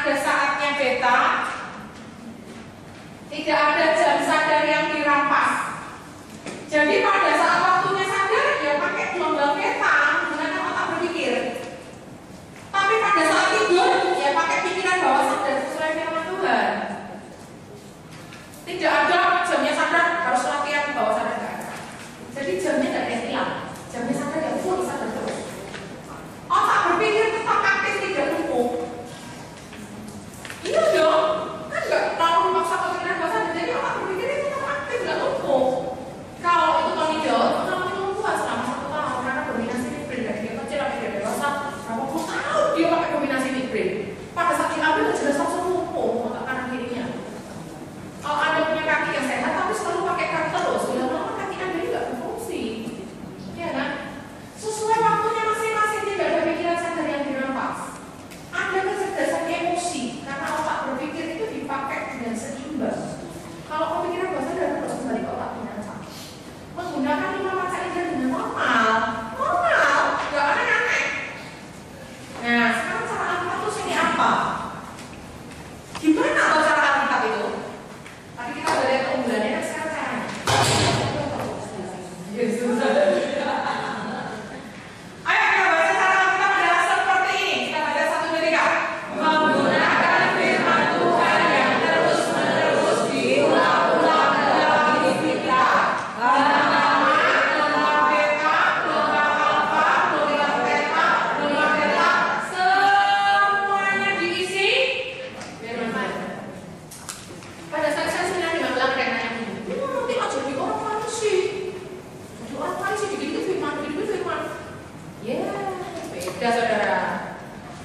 ada saatnya beta, tidak ada jam sadar yang dirampas. Jadi pada saat waktunya sadar, ya pakai gelombang beta menggunakan otak berpikir. Tapi pada saat tidur, ya pakai pikiran bawah sadar sesuai firman Tuhan. Tidak ada jamnya sadar harus latihan bawah sadar, nggak ada. Jadi jamnya nggak ada hilang, jamnya sadar ya full sadar terus. Otak berpikir tetap aktif, tidak lumpuh. Iya dong, kan nggak terlalu memaksa pikiran bawah sadar. Jadi otak berpikir itu tetap aktif, nggak lumpuh. Kalau itu Tony Jawab, mengalami kelumpuhan selama 1 tahun karena dominasi midbrain dari dia kecil sampai dia dewasa. Berapa puluh tahun dia pakai dominasi midbrain. Pada saat diambil jelas langsung lumpuh otak kanan kirinya. Kalau Anda punya kaki yang sehat tapi selalu pakai kaki terus, lama-lama kaki Anda ini nggak berfungsi, ya kan? Sesuai waktunya masing-masing, tidak ada pikiran sadar yang dirampas. Ada kecerdasan emosi karena otak berpikir itu dipakai dengan seimbang. Kalau pemikiran bawah sadar terus kembali ke otak finansial. Menggunakan 5 panca indera dengan normal, nggak aneh-aneh. Nah, sekarang cara Alkitab itu sini apa? Gimana kalau cara Alkitab itu? Tadi kita udah lihat keunggulannya, dan sekarang caranya. Ayo kita baca cara Alkitab adalah seperti ini. Kita baca 1, 2, 3. Menggunakan firman Tuhan yang terus-menerus diulang-ulang dalam hidup kita. Semuanya diisi firman Tuhan. Pada saat saya seminar di Magelang, ada yang nanya, nanti mau jadi orang Farisi. Jadi orang Farisi dikit-dikit firman. Ya, beda saudara.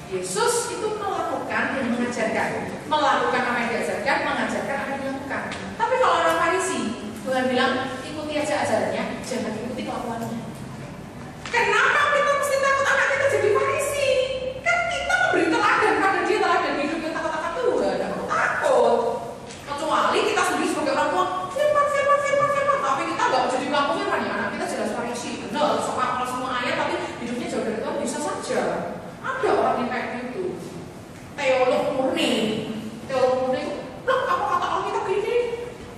Yesus itu melakukan dan mengajarkan. Melakukan apa yang diajarkan, mengajarkan apa yang dilakukan. Tapi kalau orang Farisi, Tuhan bilang, ikuti aja ajarannya, jangan ikuti kelakuannya. Kenapa kita mesti takut anak kita jadi Farisi? Kan kita memberi teladan pada dia, teladan hidup yang takut-takut Tuhan. Tidak perlu takut. Kecuali kita sendiri sebagai orang tua, firman. Tapi kita nggak jadi pelaku firman, ya anak kita jelas Farisi. Benar, soal semua ayat, tapi hidupnya jauh dari Tuhan bisa saja. Ada orang yang kayak gitu. Teolog murni itu, loh apa kata Alkitab gini?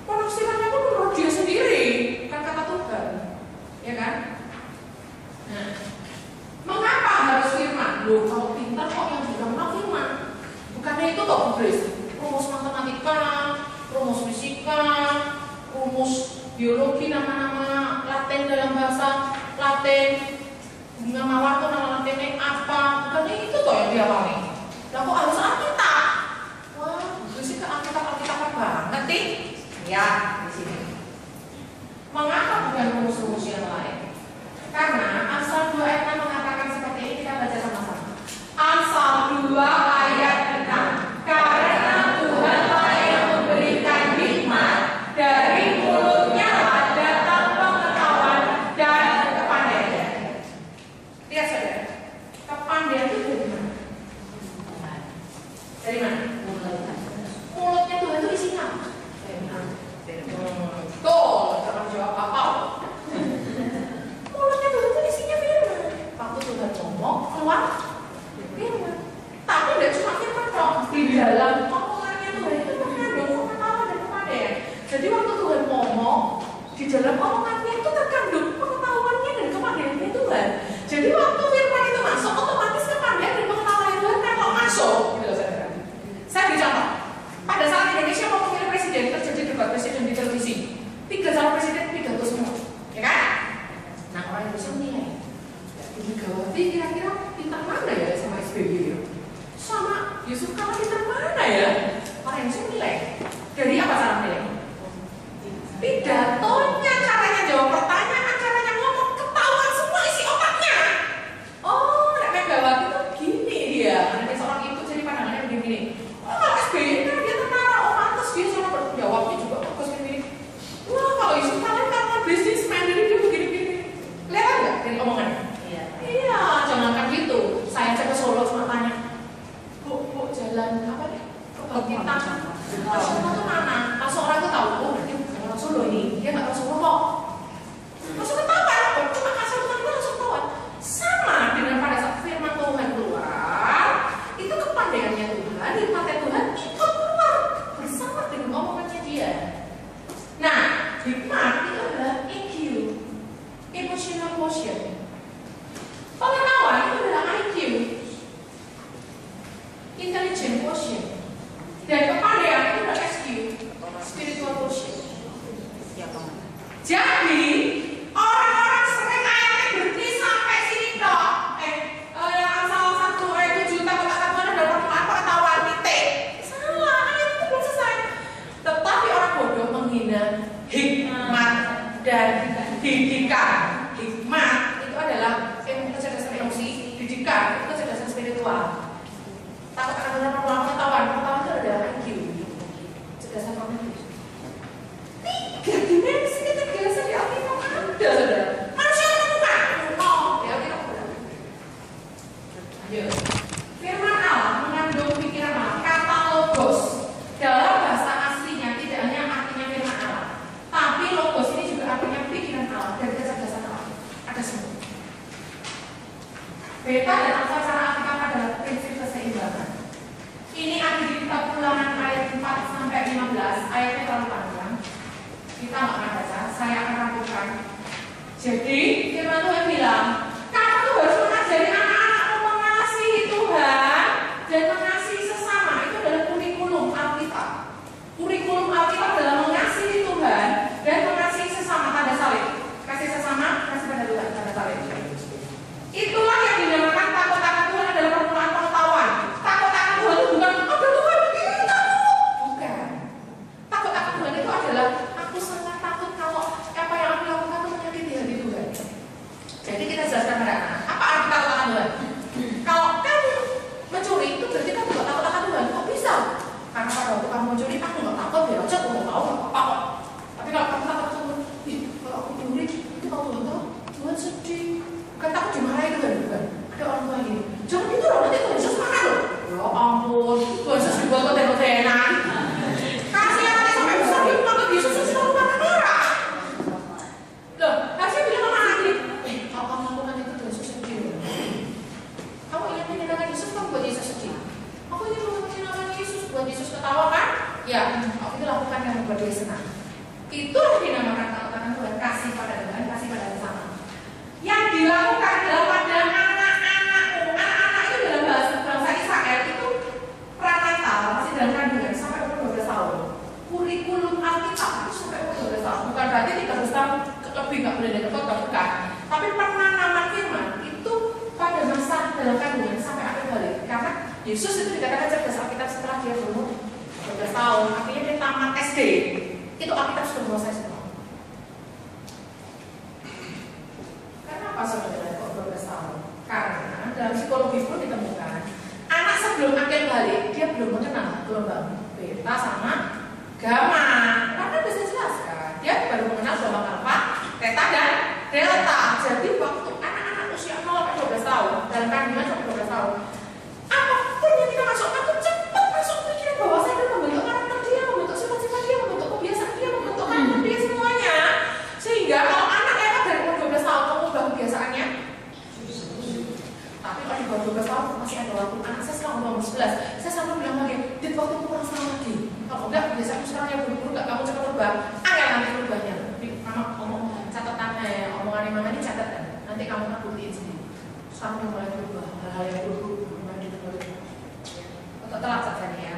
Penafsirannya pun menurut dia sendiri, bukan kata Tuhan, ya kan? Nah, mengapa harus firman? Loh, kalau pintar kok yang dikenal firman? Bukannya itu kok Inggris, rumus matematika, rumus fisika, rumus biologi, nama-nama Latin dalam bahasa Latin, bunga mawar itu nama Latinnya apa? Bukannya itu kok yang diawali. Lah kok harus Alkitab? Wah, itu sih ke Alkitab banget nih. Ya, di sini. Mengapa bukan rumus-rumus yang lain? Karena Amsal 2 ayat 6 mengatakan seperti ini, kita baca sama-sama. Amsal 2 ayat 6. Karena Tuhanlah yang memberikan hikmat, dari mulutnya ada pengetahuan dan kepandaian. Lihat saudara, kepandaian itu dari mana? Dari mana? Mulutnya Tuhan itu isinya apa? Tuh, jangan jawab apa. Mulutnya Tuhan itu isinya firman. Waktu Tuhan ngomong, keluar firman. Tapi tidak cuma firman dong. Di dalam omongannya Tuhan itu mengandung pengetahuan dan kepandaian. Jadi waktu Tuhan ngomong, di dalam omongannya itu terkandung pengetahuannya dan kepandaiannya Tuhan. Jadi waktu firman itu masuk, otomatis kepandaian dan pengetahuan Tuhan kan kalau masuk. Gitu saudara. Saya beri contoh. Pada saat Indonesia mau memilih presiden, terjadi debat presiden di televisi. 3 calon presiden pidato semua, ya kan? Nah, orang Indonesia menilai, Megawati kira-kira pintar mana ya sama SBY? Sama Yusuf Kala pintar mana ya? Orang Indonesia menilai. Dari apa cara menilai? Pidatonya, caranya jawab pertanyaan, caranya ngomong, ketahuan semua isi otaknya. Oh, Megawati tuh gini dia. Ada seorang ibu jadi pandangannya begini. Oh, SBY kan dia tentara, oh pantas dia cara berjawabnya juga bagus begini. Wah, kalau Yusuf Kala karena bisnismen, jadi dia begini-begini. Kelihatan nggak dari omongannya? Iya, jangankan gitu. Saya cek ke Solo cuma tanya, Bu, jalan apa nih? Kebangkitan nasional itu mana? Langsung orang itu tahu, oh dia bukan orang Solo ini, dia nggak orang Solo kok. Langsung ketahuan, cuma asal Tuhan itu langsung ketahuan. Sama dengan pada saat firman Tuhan keluar, itu kepandaiannya Tuhan, hikmatnya Tuhan ikut keluar bersama dengan omongannya dia. Nah, hikmat itu adalah EQ, emotional quotient. Pengetahuan itu adalah IQ, intelligent quotient. Dan kepandaian itu adalah SQ, spiritual quotient. Jadi orang-orang sering ayatnya berhenti sampai sini dok. Yang salah satu 7 takut akan Tuhan adalah permulaan pengetahuan titik. Salah, ayat itu belum selesai. Tetapi orang bodoh menghina hikmat dan didikan. Hikmat itu adalah kecerdasan emosi, didikan itu kecerdasan spiritual. Takut akan Tuhan permulaan pengetahuan itu adalah IQ, kecerdasan kognitif. 3 dimensi kecerdasan di Alkitab ada, saudara. Manusia menemukan. Di Alkitab ada. Lanjut. Firman Allah mengandung pikiran Allah. Kata logos dalam bahasa aslinya tidak hanya artinya firman Allah, tapi logos ini juga artinya pikiran Allah dan kecerdasan Allah. Ada semua. Beta dan alfa secara Alkitab adalah prinsip keseimbangan. Ini ada di kitab Ulangan ayat 4 sampai 15. Ayatnya terlalu panjang. Kita nggak akan baca, saya akan rangkumkan. Jadi firman Tuhan bilang, kamu tuh harus mengajari anak-anakmu mengasihi Tuhan dan mengasihi sesama. Itu adalah kurikulum Alkitab. Kurikulum Alkitab adalah mengasihi Tuhan dan mengasihi sesama. Tanda salib. Kasih sesama, kasih pada Tuhan. Tanda salib. Itulah yang dinamakan takut akan Tuhan adalah permulaan pengetahuan. Takut akan Tuhan itu bukan ada Tuhan begini takut. Bukan. Takut akan Tuhan itu adalah aku sangat takut kalau apa yang aku lakukan itu menyakiti hati Tuhan. Jadi kita jelaskan pada anak, apa arti takut akan Tuhan? Kalau kamu mencuri itu berarti kamu nggak takut akan Tuhan. Kok bisa? Karena pada waktu kamu mencuri, aku nggak takut ya. Aja aku nggak tahu nggak apa-apa kok. Tapi kalau kamu takut sama Tuhan, kalau aku mencuri itu kalau Tuhan tahu, Tuhan sedih. Kan takut dimarahin Tuhan bukan? Ada orang tua gini, jangan gitu loh, nanti Tuhan Yesus marah loh. Ya ampun, Tuhan Yesus dibuat konten-kontenan. Kasih yang nanti sampai besar dia menganggap Yesus selalu marah-marah. Loh, harusnya bilang sama anak ini, kalau kamu lakukan itu Tuhan Yesus sedih. Kamu ingin menyenangkan Yesus, kamu buat Yesus sedih. Aku ingin menyenangkan Yesus, buat Yesus ketawa kan? Ya, aku itu lakukan yang membuat dia senang. Itulah dinamakan takut Tuhan, kasih pada Tuhan, kasih pada sesama. Yang dilakukan adalah pada anak-anakmu. Anak-anak itu dalam bahasa Israel itu pranatal, masih dalam kandungan sampai umur 12 tahun. Kurikulum Alkitab itu sampai umur 12 tahun. Bukan berarti 13 tahun lebih nggak boleh deket, bukan. Tapi penanaman firman itu pada masa dalam kandungan sampai akhir balik. Karena Yesus itu dikatakan cerdas Alkitab setelah dia umur 12 tahun. Artinya dia tamat SD. Itu Alkitab sudah menguasai semua. Kenapa saudara kok 12 tahun? Karena dalam psikologi pun ditemukan anak sebelum akhir balik dia belum mengenal gelombang beta sama gamma. Karena bisa jelaskan dia baru mengenal gelombang alfa, theta dan delta. Jadi waktu anak-anak usia 0 sampai 12 tahun dalam kandungan sampai 12 tahun, apapun yang kita masukkan itu cepat masuk pikiran bahwa saya akan membentuk karakter dia, membentuk sifat-sifat dia, membentuk kebiasaan dia, membentuk karakter dia semuanya. Sehingga kalau anak lewat dari umur 12 tahun mengubah kebiasaannya, tapi kalau di bawah 12 tahun masih ada waktu. Anak saya sekarang umur 11, saya selalu bilang lagi, dit waktu kurang setahun lagi. Kalau enggak, biasanya sekarang yang buru-buru enggak kamu cepat berubah. Ada nanti berubahnya. Tapi mama ngomong catatannya ya, omongannya mama ini catatan. Nanti kamu akan buktiin sendiri. Sekarang udah mulai berubah, hal-hal yang buru-buru mulai ditentukan. Untuk telat saja nih ya.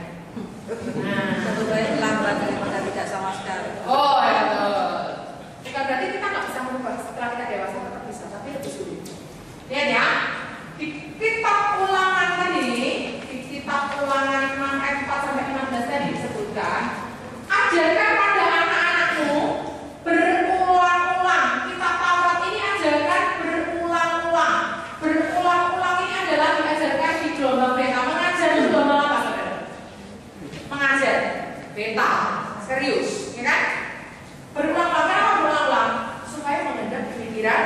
Nah, satu kali lambat daripada tidak sama sekali. Oh ya betul. Bukan berarti kita nggak bisa merubah setelah kita dewasa, tetap bisa, tapi lebih sulit. Lihat ya, di kitab Ulangan tadi, di kitab Ulangan 6 ayat 4 sampai 15 tadi disebutkan, ajarkan pada anak-anakmu berulang-ulang. Kitab Taurat ini ajarkan berulang-ulang. Berulang-ulang ini adalah diajarkan di gelombang beta. Mengajar itu gelombang apa, saudara? Mengajar beta, serius, ya kan? Berulang-ulang, kenapa berulang-ulang? Supaya mengendap pikiran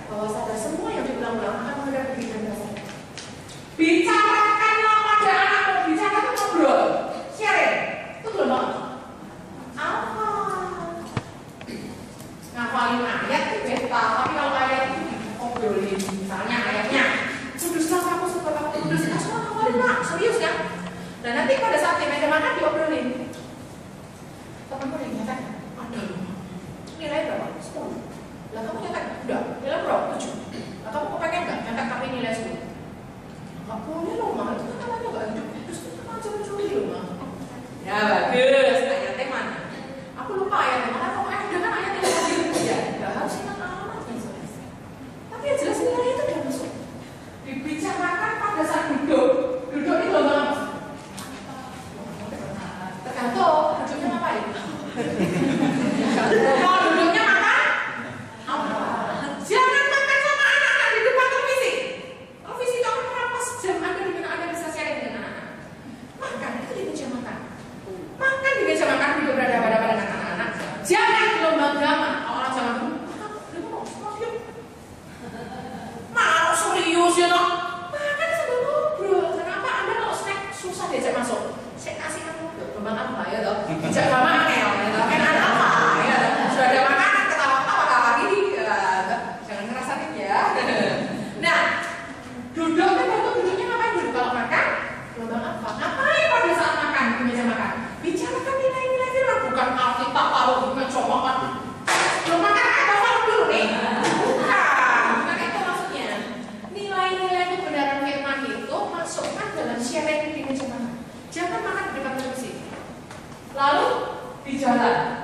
bahwa sadar semua yang diulang-ulang akan mengendap pikiran dasar. Bicarakanlah pada anakmu, bicara itu ngobrol, sharing. Itu gelombang apa? Ngapalin ayat itu beta, tapi kalau ayat itu diobrolin, misalnya ayatnya kuduslah kamu seperti kamu kudus, semua ngapalin lah, serius kan? Dan nanti pada saat di meja makan diobrolin. Temanku yang nyatakan, ada loh, nilai berapa? 10. Lah kamu nyatakan, enggak, nilai berapa? 7. Lah kamu kepengen nggak nyatakan kami nilai 10? Nggak boleh loh, Ma. Itu kan namanya nggak hidup. Terus itu kan curi-curi loh, Ma. Ya bagus, ayatnya mana? Aku lupa ayatnya mana. Kamu ada kan ayat yang tadi? Ya, nggak harus ingat alamatnya soalnya. Tapi yang jelas nilai itu udah masuk. Dibicarakan pada saat duduk. Duduk itu loh, Ma. Tergantung, duduknya ngapain? Kalau duduknya makan, apa? Jangan makan sama anak-anak di depan televisi. Televisi kamu berapa jam Anda di mana Anda bisa sharing dengan anak-anak? Makan itu di meja makan. Makan di meja makan juga berhadapan-hadapan dengan anak-anak. Jangan di lomba drama. Orang jangan mau serius ya toh? Makan sambil ngobrol. Kenapa Anda kalau snack susah diajak masuk? Saya kasih kamu lomba apa ya toh? Dijak sama angel, ya kan apa? Ya sudah ada makanan ketawa-ketawa gini. Jangan ngerasain ya. Nah, duduk kan waktu duduknya ngapain dulu kalau makan? Lomba apa? Ngapain pada saat makan di meja makan? Bicarakan nilai-nilai firman, bukan Alkitab lalu mencoba kan. Belum makan apa kalau dulu nih? Bukan itu maksudnya. Nilai-nilai kebenaran firman itu masukkan dalam sharing di meja makan. Jangan makan di depan televisi. Lalu di jalan.